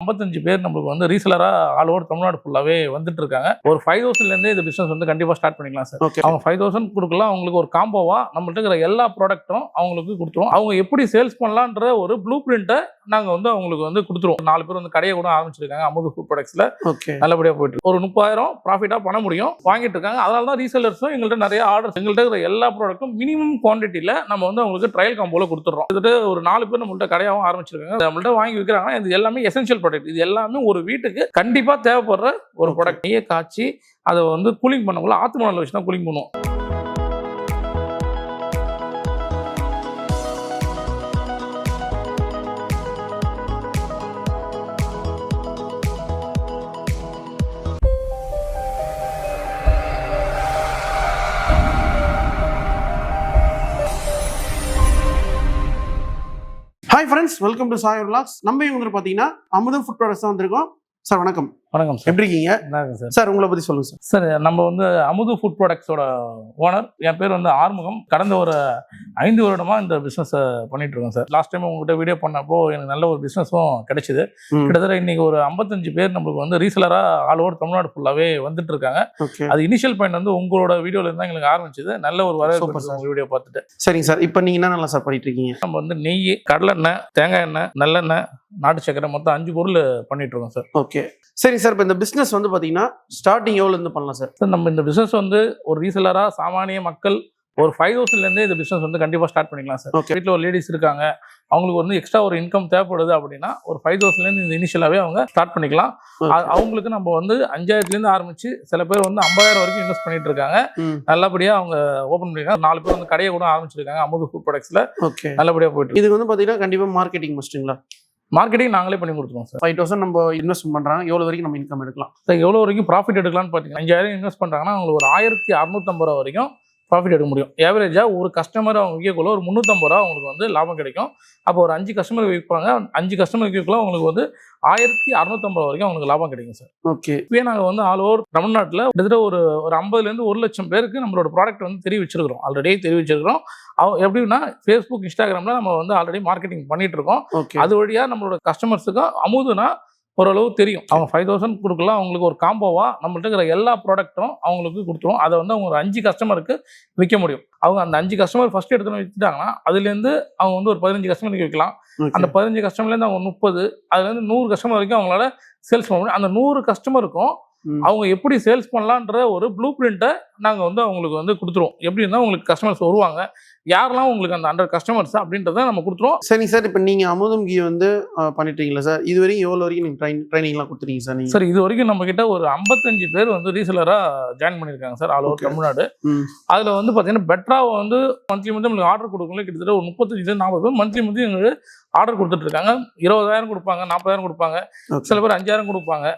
55 பேர் நம்மளுக்கு வந்து ரீசெலரா ஆல் ஓவர் தமிழ்நாடு ஃபுல்லாவே வந்துட்டு இருக்காங்க. ஒரு 5000 இருந்தே இந்த பிசினஸ் வந்து கண்டிப்பா ஸ்டார்ட் பண்ணிக்கலாம் சார். அவங்க 5000 கொடுக்கலாம், அவங்களுக்கு ஒரு காம்போவா நம்மள்ட்ட இருக்கிற எல்லா ப்ராடக்ட்டும் அவங்களுக்கு கொடுத்துருவோம். அவங்க எப்படி சேல்ஸ் பண்ணலான்ற ஒரு ப்ளூ பிரிண்ட்டை நாங்க வந்து அவங்களுக்கு வந்து கொடுத்துருவோம். 4 பேர் வந்து கடையை கூட ஆரம்பிச்சிருக்காங்க அமுது ஃபுட் ப்ராடக்ட்ஸ்ல. நல்லபடியா போயிட்டு ஒரு 30,000 ப்ராஃபிட்டா பண்ண முடியும் வாங்கிட்டு இருக்காங்க. அதனால தான் ரீசெலர்ஸும் எங்கள்கிட்ட நிறைய ஆர்டர்ஸ், எங்கள்கிட்ட இருக்கிற எல்லா ப்ராடக்ட்டும் மினிமம் குவான்டிட்டியில நம்ம வந்து அவங்களுக்கு ட்ரையல் காம்போல கொடுத்துறோம். கிட்டத்தட்ட ஒரு 4 பேர் நம்மள்ட்ட கடையாகவும் ஆரம்பிச்சிருக்காங்க. நம்மள்ட்ட வாங்கி விற்கிறாங்கன்னா இது எல்லாமே எசென்ஷியல் ப்ராடக்ட். இது எல்லாமே ஒரு வீட்டுக்கு கண்டிப்பா தேவைப்படுற ஒரு ப்ராடக்ட். நெய்யை காய்ச்சி அதை வந்து கூலிங் பண்ணக்குள்ள ஆத்து மணல் வச்சு தான் கூலிங் பண்ணுவோம். Hi friends, welcome to Sai vlogs. நம்ம இவங்க பார்த்தீங்கன்னா அமுதம் ஃபுட் ப்ராடக்ட்ஸ் தான் வந்திருக்கோம். சார் வணக்கம். வணக்கம் சார், எப்படி இருக்கீங்க? சார் உங்களை பற்றி சொல்லுங்கள் சார். சார் நம்ம வந்து அமுது ஃபுட் ப்ராடக்ட்ஸோட ஓனர். என் பேர் வந்து ஆறுமுகம். கடந்த ஒரு 5 வருடமாக இந்த பிஸ்னஸை பண்ணிட்டு இருக்கோம் சார். லாஸ்ட் டைம் உங்கள்கிட்ட வீடியோ பண்ணப்போ எனக்கு நல்ல ஒரு பிஸ்னஸும் கிடைச்சிது. கிட்டத்தட்ட இன்னைக்கு ஒரு 55 பேர் நம்மளுக்கு வந்து ரீசெலராக ஆல் ஓவர் தமிழ்நாடு ஃபுல்லாகவே வந்துட்டு இருக்காங்க. அது இனிஷியல் பாயிண்ட் வந்து உங்களோட வீடியோல இருந்தால் எங்களுக்கு ஆரம்பிச்சது. நல்ல ஒரு வரவேற்பு உங்கள் வீடியோ பார்த்துட்டு. சரிங்க சார், இப்போ நீங்கள் என்ன நல்லா சார் பண்ணிட்டு இருக்கீங்க? நம்ம வந்து நெய், கடலெண்ணெய், தேங்காய் எண்ணெய், நல்லெண்ணெய், நாட்டு சக்கரை மொத்தம் 5 பொருள் பண்ணிட்டு இருக்கோம் சார். ஓகே, சரி சார். இப்போ இந்த பிஸ்னஸ் வந்து பார்த்தீங்கன்னா ஸ்டார்டிங் எவ்வளோலேருந்து பண்ணலாம் சார்? சார் நம்ம இந்த பிஸ்னஸ் வந்து ஒரு ரீசெலராக சாமானிய மக்கள் ஒரு 5000 இந்த பிஸ்னஸ் வந்து கண்டிப்பாக ஸ்டார்ட் பண்ணிக்கலாம் சார். வீட்டில் ஒரு லேடிஸ் இருக்காங்க, அவங்களுக்கு வந்து எக்ஸ்ட்ரா ஒரு இன்கம் தேவைப்படுது அப்படின்னா ஒரு 5000 இந்த இனிஷியலாகவே அவங்க ஸ்டார்ட் பண்ணிக்கலாம். அவங்களுக்கு நம்ம வந்து 5000 ஆரம்பிச்சு சில பேர் வந்து 50,000 வரைக்கும் இன்வெஸ்ட் பண்ணிட்டு இருக்காங்க. நல்லபடியாக அவங்க ஓப்பன் பண்ணிருக்காங்க. 4 பேர் வந்து கடையை கூட ஆரம்பிச்சிருக்காங்க அமுது ஃபுட் ப்ராடக்ட்ஸ்ல. நல்லபடியாக போயிட்டு இது வந்து பார்த்தீங்கன்னா கண்டிப்பாக மார்க்கெட்டிங் மஸ்ட்டுங்களா? மார்க்கெட்டிங் நாங்களே பண்ணி கொடுத்துருவோம் சார். 5000 நம்ம இன்வெஸ்ட் பண்ணுறாங்க, எவ்வளோ வரைக்கும் நம்ம இன்கம் எடுக்கலாம் சார்? எவ்வளோ வரைக்கும் ப்ராஃபிட் எடுக்கலாம்னு பார்த்தீங்கன்னா 5000 இன்வெஸ்ட் பண்ணுறாங்கன்னா அவங்களுக்கு ஒரு 1650 ரூபா வரைக்கும் ப்ராஃபிட் எடுக்க முடியும். ஏவரேஜாக ஒரு கஸ்டமர் அவங்க விற்கக்குள்ள ஒரு 350 ரூபா அவங்களுக்கு வந்து லாபம் கிடைக்கும். அப்போ ஒரு 5 கஸ்டமர் விற்பாங்க. 5 கஸ்டமர் விற்கக்குள்ள அவங்களுக்கு வந்து 1650 வரைக்கும் அவங்களுக்கு லாபம் கிடைக்கும் சார். ஓகே, இப்போ நாங்கள் வந்து ஆல் ஓவர் தமிழ்நாட்டில் கிட்டத்தட்ட ஒரு 50,000 1 லட்சம் பேருக்கு நம்மளோட ப்ராடக்ட் வந்து தெரிவிச்சிருக்கிறோம். ஆல்ரெடி தெரிவிச்சிருக்கிறோம். எப்படின்னா ஃபேஸ்புக், இன்ஸ்டாகிராமில் நம்ம வந்து ஆல்ரெடி மார்க்கெட்டிங் பண்ணிட்டு இருக்கோம். அது வழியாக நம்மளோட கஸ்டமர்ஸுக்கும் அமுதுனா ஓரளவு தெரியும். அவங்க 5000 கொடுக்கலாம், அவங்களுக்கு ஒரு காம்போவா நம்மள்ட்ட இருக்கிற எல்லா ப்ராடக்ட்டும் அவங்களுக்கு கொடுத்துருவோம். அதை வந்து அவங்க ஒரு 5 கஸ்டமருக்கு விற்க முடியும். அவங்க அந்த 5 கஸ்டமர் ஃபர்ஸ்ட் எடுத்துன்னு விற்றுட்டாங்கன்னா அதுலேருந்து அவங்க வந்து ஒரு 15 கஸ்டமருக்கு விற்கலாம். அந்த 15 கஸ்டமர்லேருந்து அவங்க 30, அதுலேருந்து 100 கஸ்டமர் வரைக்கும் அவங்களால சேல்ஸ் பண்ண முடியும். அந்த 100 கஸ்டமருக்கும் அவங்க எப்படி சேல்ஸ் பண்ணலான்ற ஒரு ப்ளூ பிரிண்ட்டை நாங்கள் வந்து அவங்களுக்கு வந்து கொடுத்துருவோம். எப்படி இருந்தால் உங்களுக்கு கஸ்டமர்ஸ் வருவாங்க, யாரெல்லாம் உங்களுக்கு அந்த 100 கஸ்டமர்ஸ் அப்படின்றத நம்ம கொடுத்துருவோம். சரி சார், இப்போ நீங்கள் அமுதம் கீ வந்து பண்ணிட்டீங்களா சார்? இது வரைக்கும் எவ்வளோ வரைக்கும் நீங்கள் ட்ரைனிங்லாம் கொடுத்துருக்கீங்க சார்? நீங்கள் சார் இது வரைக்கும் நம்ம கிட்ட ஒரு 55 பேர் வந்து ரீசெலராக ஜாயின் பண்ணியிருக்காங்க சார் ஆல் ஓவர் தமிழ்நாடு. அதில் வந்து பார்த்தீங்கன்னா பெட்டராக வந்து மந்த்லி நம்மளுக்கு ஆர்டர் கொடுக்கணும். கிட்டத்தட்ட ஒரு 35-40 பேர் மந்த்லி எங்களுக்கு ஆர்டர் கொடுத்துட்டு இருக்காங்க. 20,000 கொடுப்பாங்க, 40,000 கொடுப்பாங்க, சில பேர் 5,000 கொடுப்பாங்க.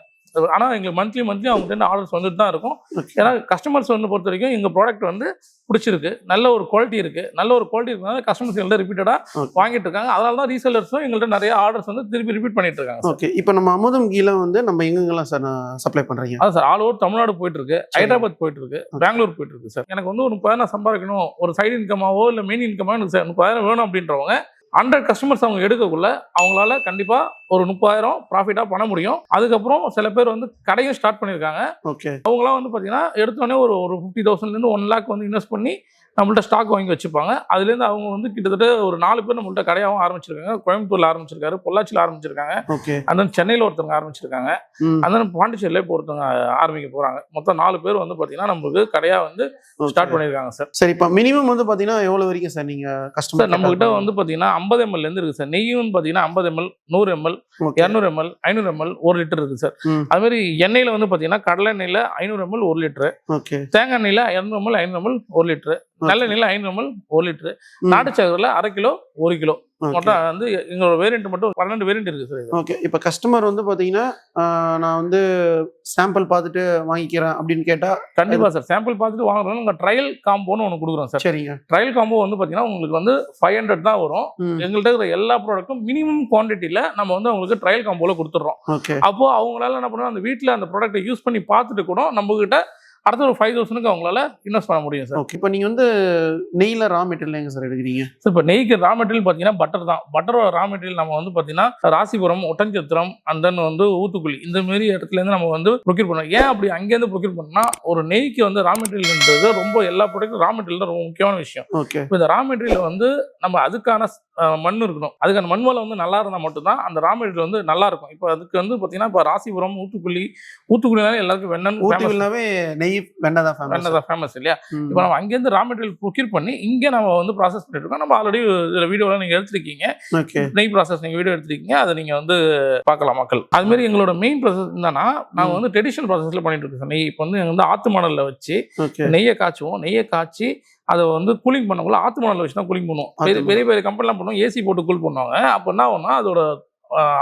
ஆனால் எங்களுக்கு மந்த்லி அவங்ககிட்ட ஆர்டர்ஸ் வந்துட்டு தான் இருக்கும். ஏன்னா கஸ்டமர்ஸ் வந்து பொறுத்த வரைக்கும் எங்கள் ப்ராடக்ட் வந்து பிடிச்சிருக்கு, நல்ல ஒரு குவாலிட்டி இருக்குது. நல்ல ஒரு குவாலிட்டி இருக்கிறதுனால கஸ்டமர்ஸ் எங்கள்கிட்ட ரிப்பீட்டடாக வாங்கிட்டு இருக்காங்க. அதனால தான் ரீசெலர்ஸும் எங்கள்கிட்ட நிறைய ஆர்டர்ஸ் வந்து திருப்பி ரிப்பீட் பண்ணிட்டு இருக்காங்க. ஓகே, இப்போ நம்ம அமுதம் கீழ வந்து நம்ம எங்கெங்கெல்லாம் சார் சப்ளை பண்ணுறீங்க? அதான் சார், ஆல் ஓவர் தமிழ்நாடு போயிட்டு இருக்கு, ஹைதராபாத் போயிட்டு இருக்கு, பெங்களூர் போயிட்டு இருக்கு சார். எனக்கு வந்து ஒரு 30,000 சம்பாதிக்கணும், ஒரு சைடு இன்கமாவோ இல்லை மெயின் இன்கமாவோ எனக்கு 30,000 வேணும் அப்படின்றவங்க 100 கஸ்டமர்ஸ் அவங்க எடுக்கக்குள்ள அவங்களால கண்டிப்பா ஒரு 30,000 ப்ராஃபிட்டா பண்ண முடியும். அதுக்கப்புறம் சில பேர் வந்து கடையும் ஸ்டார்ட் பண்ணியிருக்காங்க. ஓகே, அவங்களாம் வந்து பார்த்தீங்கன்னா எடுத்தோடனே ஒரு 50,000 1 lakh வந்து இன்வெஸ்ட் பண்ணி நம்மள்ட்ட ஸ்டாக் வாங்கி வச்சுப்பாங்க. அதுலேருந்து அவங்க வந்து கிட்டத்தட்ட ஒரு 4 பேர் நம்மள்ட்ட கடையாகவும் ஆரம்பிச்சிருக்காங்க. கோயம்புத்தூர்ல ஆரம்பிச்சிருக்காரு, பொள்ளாச்சியில் ஆரம்பிச்சிருக்காங்க, அந்த சென்னையில் ஒருத்தவங்க ஆரம்பிச்சிருக்காங்க, அந்த பாண்டிச்சேரியில இப்போ ஒருத்தவங்க ஆரம்பிக்க போறாங்க. மொத்தம் 4 பேர் வந்து பார்த்தீங்கன்னா நம்மளுக்கு கடையா வந்து ஸ்டார்ட் பண்ணியிருக்காங்க சார். சரி, இப்போ மினிமம் வந்து பார்த்தீங்கன்னா எவ்வளோ வரைக்கும் சார் நீங்கள் கஸ்டமர்? நம்ம கிட்ட வந்து பார்த்தீங்கன்னா 50 ml இருக்கு சார். நெய்யும் பார்த்தீங்கன்னா 50 ml, 100 ml, 200 ml, 500 ml, 1 litre இருக்கு சார். அது மாதிரி எண்ணெயில வந்து பார்த்தீங்கன்னா கடலை எண்ணெயில 500 ml 1 லிட்டரு, தேங்காய் எண்ணெயில 200 ml 500 ml 1 லிட்டரு, நல்ல எண்ணெயில 500 ml 1 லிட்டரு, நாட்டு சக்கரையில் 1/2 கிலோ 1 கிலோ. மொத்தம் வந்து எங்களோட வேரியன்ட் மட்டும் 12 வேரியன்ட் இருக்கு சார். ஓகே, இப்போ கஸ்டமர் வந்து பார்த்தீங்கன்னா நான் வந்து சாம்பிள் பார்த்துட்டு வாங்கிக்கிறேன் அப்படின்னு கேட்டால் கண்டிப்பாக சார் சாம்பிள் பார்த்துட்டு வாங்குறோம். உங்கள் ட்ரையல் காம்போன்னு ஒன்று கொடுக்குறோம் சார். சரிங்க, ட்ரையல் காம்போ வந்து பார்த்தீங்கன்னா உங்களுக்கு வந்து 500 தான் வரும். எங்கள்கிட்ட இருக்கிற எல்லா ப்ராடக்ட்டும் மினிமம் குவான்டிட்டியில் நம்ம வந்து அவங்களுக்கு ட்ரையல் காம்போல கொடுத்துட்றோம். ஓகே, அப்போ அவங்களால என்ன பண்ணுவோம், அந்த வீட்டில் அந்த ப்ராடக்ட்டை யூஸ் பண்ணி பார்த்துட்டு கூட நம்மகிட்ட அடுத்த ஒரு 5,000க்கு அவங்களால இன்வெஸ்ட் பண்ண முடியும் சார். ஓகே. இப்போ நீங்கள் வந்து நெய்யில் ரா மெட்டீரியல் எங்கே சார் எடுக்கிறீங்க? சார் இப்போ நெய்க்கு ரா மெட்டீரியல் பார்த்தீங்கன்னா பட்டர் தான். பட்டரோட ரா மெட்டீரியல் நம்ம வந்து பார்த்தீங்கன்னா ராசிபுரம், ஒட்டன்சத்திரம் அண்ட் தென் வந்து ஊத்துக்குளி இந்த மாதிரி இடத்துலேருந்து நம்ம வந்து ப்ரொக்யூர் பண்ணோம். ஏன் அப்படி அங்கேருந்து ப்ரொக்யூர் பண்ணோம்னா ஒரு நெய்க்கு வந்து ரா மெட்டீரியல்ன்றது ரொம்ப எல்லா ப்ராடக்ட்டும் ரா மெட்டீரியல் தான் ரொம்ப முக்கியமான விஷயம். ஓகே. இப்போ இந்த ரா மெட்டீரியல் வந்து நம்ம அதுக்கான மண் இருக்கணும். அதுக்கான மண் வளம் வந்து நல்லா இருந்தால் மட்டும்தான் அந்த ரா மெட்டீரியல் வந்து நல்லா இருக்கும். இப்போ அதுக்கு வந்து பார்த்தீங்கன்னா இப்போ ராசிபுரம், ஊத்துக்குளினாலே எல்லாருக்கும் ஊத்துக்குளினாவே நெய் வெண்ணெய் தான் ஃபேமஸ் இல்லையா? இப்போ நம்ம அங்கேருந்து ரா மெட்டீரியல் ப்ரொக்யூர் பண்ணி இங்கே நம்ம வந்து ப்ராசஸ் பண்ணிட்டு இருக்கோம். நம்ம ஆல்ரெடி இதில் வீடியோலாம் நீங்கள் எடுத்துருக்கீங்க. நெய் ப்ராசஸ் நீங்கள் வீடியோ எடுத்துருக்கீங்க, அதை நீங்கள் வந்து பார்க்கலாம் மக்கள். அதுமாரி எங்களோட மெயின் ப்ராசஸ் என்னன்னா நாங்கள் வந்து ட்ரெடிஷனல் ப்ராசஸில் பண்ணிட்டு இருக்கோம் சார். நெய் இப்போ வந்து எங்கள் வந்து ஆத்து மணலில் வச்சு நெய்யை காய்ச்சுவோம். நெய்யை காய்ச்சி அதை வந்து கூலிங் பண்ணக்குள்ள ஆத்து மணலில் வச்சு தான் கூலிங் பண்ணுவோம். பெரிய பெரிய கம்பெனிலாம் பண்ணுவோம், ஏசி போட்டு கூல் பண்ணுவாங்க. அப்போ என்ன ஆகும்னா அதோட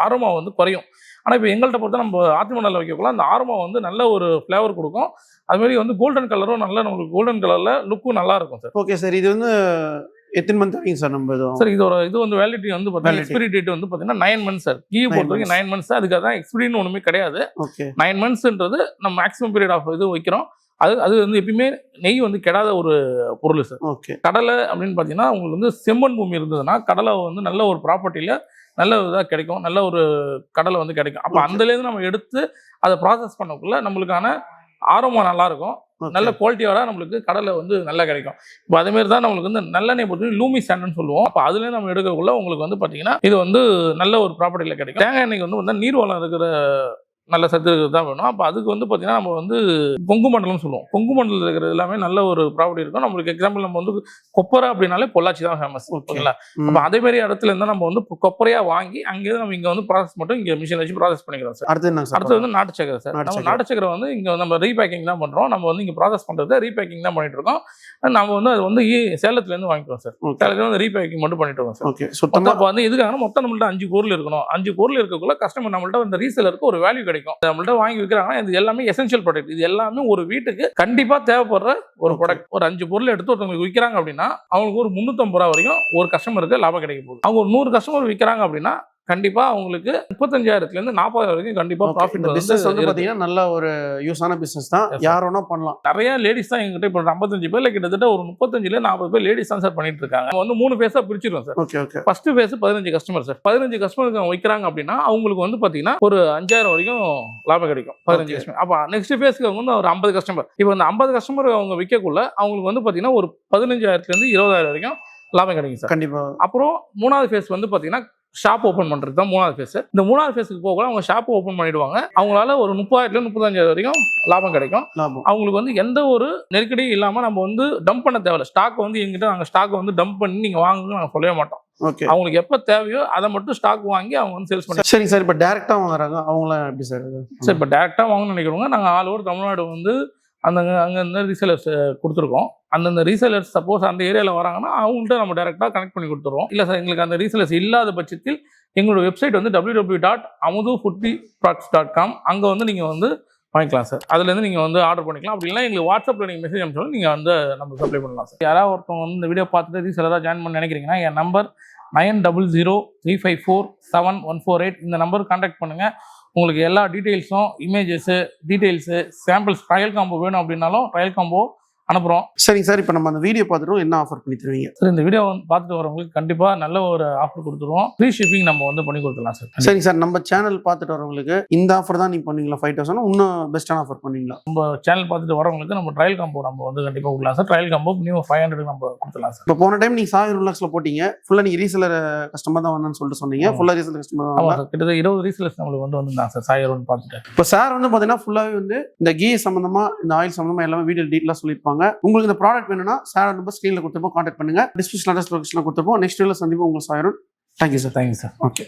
ஆரோமா வந்து குறையும். ஆனால் இப்போ எங்கள்கிட்ட பொறுத்த நம்ம ஆத்து மணலில் வைக்கக்குள்ள அந்த ஆரோமா வந்து நல்ல ஒரு ஃப்ளேவர் கொடுக்கும். அதுமாரி வந்து கோல்டன் கலரும் நல்ல நம்மளுக்கு கோல்டன் கலரில் லுக்கும் நல்லா இருக்கும் சார். Okay sir. இது வந்து எத்தனை மந்த் ஆகிங்க சார் நம்ம சார்? இது வந்து வேலிடிட்டி வந்து பார்த்தீங்கன்னா எக்ஸ்பிரி டேட் வந்து பார்த்தீங்கன்னா 9 months சார். கீ பொறுத்த வரைக்கும் 9 months. அதுக்காக தான் எக்ஸ்பிரின்னு ஒன்றுமே கிடையாது. 9 monthsன்றது நம்ம மேக்ஸிமம் பீரியட் ஆஃப் இது வைக்கிறோம். அது வந்து எப்பயுமே நெய் வந்து கெடாத ஒரு பொருள் சார். ஓகே. கடலை அப்படின்னு பார்த்தீங்கன்னா உங்களுக்கு வந்து செம்மண் பூமி இருந்ததுன்னா கடலை வந்து நல்ல ஒரு ப்ராப்பர்ட்டியில் நல்ல இதாக கிடைக்கும், நல்ல ஒரு கடலை வந்து கிடைக்கும். அப்போ அந்தலேருந்து நம்ம எடுத்து அதை ப்ராசஸ் பண்ணக்குள்ள நம்மளுக்கான ஆரோமா நல்லா இருக்கும், நல்ல குவாலிட்டியோட நம்மளுக்கு கடலை வந்து நல்லா கிடைக்கும். இப்போ அதேமாரி தான் நம்மளுக்கு வந்து நல்லெண்ணெய் பொறுத்து லூமி ஸ்டாண்டுன்னு சொல்லுவோம். அப்போ அதுலேருந்து நம்ம எடுக்கக்குள்ள உங்களுக்கு வந்து பார்த்தீங்கன்னா இது வந்து நல்ல ஒரு ப்ராப்பர்ட்டியில் கிடைக்கும். தேங்காய் எண்ணெய்க்கு வந்து நீர்வளம் இருக்கிற நல்ல சத்து தான் வேணும். அப்போ அதுக்கு வந்து பார்த்தீங்கன்னா நம்ம வந்து கொங்கு மண்டலம் சொல்லுவோம். கொங்கு மண்டலத்தில் இருக்கிறது எல்லாமே நல்ல ஒரு ப்ராப்பர்ட்டி இருக்கும். நம்மளுக்கு எக்ஸாம்பிள் நம்ம வந்து கொப்பரை அப்படின்னாலே பொள்ளாச்சி தான் ஃபேமஸ். ஓகேங்களா? அப்போ அதேமாரி இடத்துல இருந்தால் நம்ம வந்து கொப்பரையாக வாங்கி அங்கேருந்து நம்ம இங்கே வந்து ப்ராசஸ் மட்டும் இங்கே மிஷின் வச்சு ப்ராசஸ் பண்ணிக்கிறோம் சார். அடுத்து வந்து நாட்டு சக்கரை சார். நம்ம நாட்டு சக்கரை வந்து இங்கே நம்ம ரீபேக்கிங் தான் பண்ணுறோம். நம்ம வந்து இங்கே ப்ராசஸ் பண்ணுறது ரீபேக்கிங் தான் பண்ணிட்டு இருக்கோம். நம்ம வந்து அது வந்து சேலத்துலேருந்து வாங்கிக்கிறோம் சார். சேலத்துல வந்து ரீபேக்கிங் மட்டும் பண்ணிட்டு இருக்கோம் சார். ஓகே. அப்போ வந்து இதுக்காக மொத்தம் நம்மள்ட்ட 5 பொருள் இருக்கணும். 5 பொருள் இருக்கக்குள்ள கஸ்டமர் நம்மள்ட்ட இந்த ரீசேலருக்கு ஒரு வேல்யூ கிடைக்கும். நம்மள்ட்ட வாங்கி விற்கிறாங்கன்னா இது எல்லாமே எசென்ஷியல் ப்ராடக்ட். இது எல்லாமே ஒரு வீட்டுக்கு கண்டிப்பா தேவைப்படுற ஒரு ப்ராடக்ட். ஒரு 5 பொருள் எடுத்து ஒருத்தவங்களுக்கு விற்கிறாங்க அப்படின்னா அவங்களுக்கு ஒரு 350 ரூபா வரைக்கும் ஒரு கஸ்டமருக்கு லாபம் கிடைக்க போகுது. அவங்க ஒரு 100 கஸ்டமர் விற்கிறாங்க அப்படின்னா கண்டிப்பா அவங்களுக்கு 35,000 40,000 வரைக்கும் கண்டிப்பா ப்ராஃபிட் பிசினஸ் வந்து பாத்தீங்கன்னா நல்ல ஒரு யூஸான பிசினஸ் தான். யார் வேணா பண்ணலாம். நிறைய லேடிஸ் தான் எங்கிட்ட இப்போ 55 பேர்ல கிட்டத்தட்ட ஒரு 35ல 40 பேர் லேடிஸ் தான் சார் பண்ணிட்டு இருக்காங்க. நம்ம வந்து 3 ஃபேஸா பிரிச்சிருக்கோம் sir. Okay okay. First phase 15 customer sir. 15 கஸ்டமருக்கு அவங்க வைக்கிறாங்க அப்படின்னா அவங்களுக்கு வந்து பாத்தீங்கன்னா ஒரு 5,000 வரைக்கும் லாபம் கிடைக்கும். 15 கஸ்டமர். அப்ப நெக்ஸ்ட் ஃபேஸ்க்கு அவங்க வந்து ஒரு 50 கஸ்டமர். இப்போ அந்த 50 கஸ்டமர் அவங்க விற்கக்குள்ள அவங்களுக்கு வந்து பாத்தீங்கன்னா ஒரு 15,000 20,000 வரைக்கும் லாபம் கிடைக்கும் சார். கண்டிப்பா. அப்புறம் 3வது ஃபேஸ் வந்து பாத்தீங்கன்னா ஷாப் ஓப்பன் பண்றது தான் 3வது ஃபேஸ். இந்த 3வது ஃபேஸுக்கு போக அவங்க ஷாப் ஓப்பன் பண்ணிடுவாங்க. அவங்களால ஒரு 30,000 35,000 வரைக்கும் லாபம் கிடைக்கும். அவங்களுக்கு வந்து எந்த ஒரு நெருக்கடியும் இல்லாம நம்ம வந்து டம்ப் பண்ண தேவையில்ல. ஸ்டாக் வந்து எங்கிட்ட நாங்கள் ஸ்டாக் வந்து டம்ப் பண்ணி நீங்க வாங்குன்னு நாங்கள் சொல்லவே மாட்டோம். அவங்களுக்கு எப்ப தேவையோ அதை மட்டும் ஸ்டாக் வாங்கி அவங்க வந்து சேல்ஸ் பண்ணி. சரிங்க சார். இப்போ டைரக்டா வாங்குறாங்க அவங்களாம் எப்படி சார்? சார் இப்போ டைரக்டா வாங்கணும்னு நினைக்கிறவங்க நாங்கள் ஆல் ஓவர் தமிழ்நாடு வந்து அங்கே ரீசேலர்ஸ் கொடுத்துருக்கோம். அந்தந்த ரீசேலர்ஸ் சப்போஸ் அந்த ஏரியாவில் வராங்கன்னா அவங்கள்ட்ட நம்ம டேரெக்டாக கனெக்ட் பண்ணி கொடுத்துருவோம். இல்லை சார் எங்களுக்கு அந்த ரீசேலர்ஸ் இல்லாத பட்சத்தில் எங்களோட வெப்சைட் வந்து www.amudufoodproducts.com. அங்கே வந்து நீங்கள் வந்து வாங்கிக்கலாம் சார். அதுலேருந்து நீங்கள் வந்து ஆர்டர் பண்ணிக்கலாம். அப்படி இல்லைனா எங்களுக்கு வாட்ஸ்அப்பில் நீங்கள் மெசேஜ் அனுப்பிச்சாலும் நீங்கள் வந்து நம்ம சப்ளை பண்ணலாம் சார். யாராவது ஒருத்தவங்க வந்து இந்த வீடியோ பார்த்துட்டு ரீசேலராக ஜாயின் பண்ண நினைக்கிறீங்கன்னா என் நம்பர் 9003547148. இந்த நம்பருக்கு கான்டாக்ட் பண்ணுங்கள். உங்களுக்கு எல்லா டீட்டெயில்ஸும் டீட்டெயில்ஸு சாம்பிள்ஸ் ட்ரையல் காம்போ வேணும் அப்படின்னாலும் ட்ரையல் காம்போ அனுப்புகிறோம். சரிங்க சார். இப்போ நம்ம அந்த வீடியோ பார்த்துட்டோம், என்ன ஆஃபர் பண்ணி தருவீங்க சார்? இந்த வீடியோ வந்து பார்த்துட்டு வரவங்களுக்கு கண்டிப்பாக நல்ல ஒரு ஆஃபர் கொடுத்துருவோம். ஃப்ரீ ஷிப்பிங் நம்ம வந்து பண்ணி கொடுத்துடலாம் சார். சரிங்க சார். நம்ம சேனல் பார்த்துட்டு வரவங்களுக்கு இந்த ஆஃபர் தான் நீங்கள் பண்ணுவீங்களா? 5,000 இன்னும் பெஸ்ட்டான ஆஃபர் பண்ணுவீங்களா? நம்ம சேனல் பார்த்துட்டு வரவங்களுக்கு நம்ம ட்ரையல் காம்போ நம்ம வந்து கண்டிப்பாக கொடுக்கலாம் சார். ட்ரையல் காம்போ நியூ 500 நம்ம கொடுத்துடலாம் சார். இப்போ போன டைம் நீங்கள் 1000 லாக்ஸில் போட்டீங்க. ஃபுல்லாக நீங்கள் ரீசேலர் கஸ்டமர் தான் வந்தேன்னு சொல்லிட்டு சொன்னீங்க. ஃபுல்லாக ரீசேலர் கஸ்டமர் தான். ஆமாம் சார். கிட்டத்தட்ட 20 ரீசேலர்ஸ் நம்மளுக்கு வந்து வந்திருந்தாங்க சார் 1000 பார்த்துட்டு. இப்போ சார் வந்து பார்த்தீங்கன்னா ஃபுல்லாகவே வந்து இந்த கீ சம்மந்தமாக இந்த ஆயில் சம்மந்தமாக எல்லாமே வீடியோ டீட்டெயிலாக சொல்லியிருப்பாங்க. உங்களுக்கு இந்த ப்ராடக்ட் வேணும்னா சார் நம்பர் ஸ்க்ரீனில் கொடுத்துருப்போம், கான்டாக்ட் பண்ணுங்க. டிஸ்கிரிப்ஷன் அட்ரஸ் லொகேஷனில் கொடுத்துருப்போம். நெக்ஸ்ட் வீடியோவில் சந்திப்போம். உங்களுக்கு 1000. Thank you sir. Thank you sir. Okay.